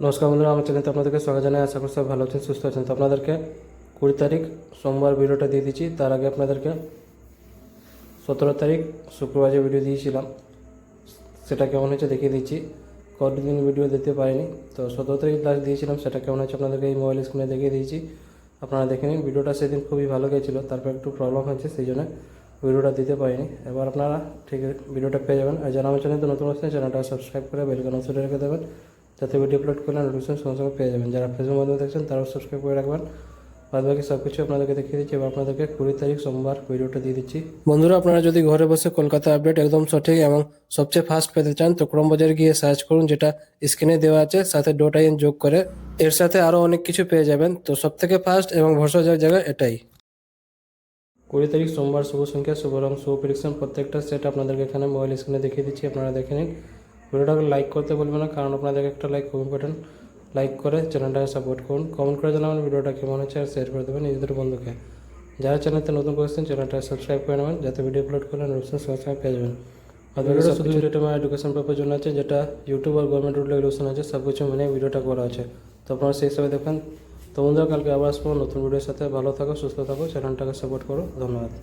নমস্কার বন্ধুরা, আমার চ্যানেলে আপনাদেরকে স্বাগত জানাই। আশা করি সব ভালো আছেন, সুস্থ আছেন। তো আপনাদেরকে 20 তারিখ সোমবার ভিডিওটা দিয়ে দিচ্ছি। তার আগে আপনাদেরকে 17 তারিখ শুক্রবার যে ভিডিও দিয়েছিলাম সেটা কেমন হয়েছে দেখিয়ে দিচ্ছি। কতদিন ভিডিও দিতে পারিনি, তো 17 তারিখ লাস্ট দিয়েছিলাম, সেটা কেমন হয়েছে আপনাদেরকে এই মোবাইল স্ক্রিনে দেখিয়ে দিয়েছি। আপনারা দেখে নিন। ভিডিওটা সেদিন খুবই ভালো গিয়েছিলো, তারপর একটু প্রবলেম হয়েছে, সেই জন্য ভিডিওটা দিতে পারিনি। এবার আপনারা ঠিক ভিডিওটা পেয়ে যাবেন। আর যারা আমার চ্যানেলে নতুন আসছেন, চ্যানেলটা সাবস্ক্রাইব করে বেল আইকন অবশ্যই রেখে দেবেন, যাতে ভিডিও আপলোড করলে নোটিফিকেশন সঙ্গে সঙ্গে পেয়ে যাবেন। যারা ফেসবুক মাধ্যমে দেখছেন তারাও সাবস্ক্রাইব করে রাখবেন। বাদ বাকি সব কিছু আপনাদেরকে দেখিয়ে দিচ্ছি। এবার আপনাদেরকে 20 তারিখ সোমবার ভিডিওটা দিয়ে দিচ্ছি। বন্ধুরা, আপনারা যদি ঘরে বসে কলকাতা আপডেট একদম সঠিক এবং সবচেয়ে ফাস্ট পেতে চান, তো ক্রোম বাজারে গিয়ে সার্চ করুন, যেটা স্ক্রিনে দেওয়া আছে, সাথে .in যোগ করে। এর সাথে আরও অনেক কিছু পেয়ে যাবেন। তো সবথেকে ফাস্ট এবং ভরসাযোগ্য জায়গা এটাই। 20 তারিখ সোমবার শুভ সংখ্যা, শুভ রং, শুভ প্রেডিকশন প্রত্যেকটা সেট আপনাদেরকে এখানে মোবাইল স্ক্রিনে দেখিয়ে দিচ্ছি। আপনারা দেখে নিন। ভিডিওটাকে লাইক করতে বলবেন না, কারণ আপনাদের একটা লাইক খুব ইম্পর্টেন্ট। লাইক করে চ্যানেলটাকে সাপোর্ট করুন। কমেন্ট করে জানাবেন ভিডিওটা কেমন হচ্ছে, আর শেয়ার করে দেবেন নিজেদের বন্ধুকে। যারা চ্যানেলতে নতুন করেছেন, চ্যানেলটা সাবস্ক্রাইব করে নেবেন, যাতে ভিডিও আপলোড করলে নোটিফিকেশন সঙ্গে সঙ্গে পেয়ে যাবেন। আর ভিডিওটা শুধু আমার এডুকেশন পারপাস জন্য আছে, যেটা ইউটিউব আর গভর্নমেন্ট রুল রেগুলেশন আছে, সব কিছু মেনে ভিডিওটা করা আছে। তো আপনারা সেই হিসাবে দেখবেন। তো বন্ধুরা, কালকে আবার আসবো নতুন ভিডিওর সাথে। ভালো থাকো, সুস্থ থাকো, চ্যানেলটাকে সাপোর্ট করো। ধন্যবাদ।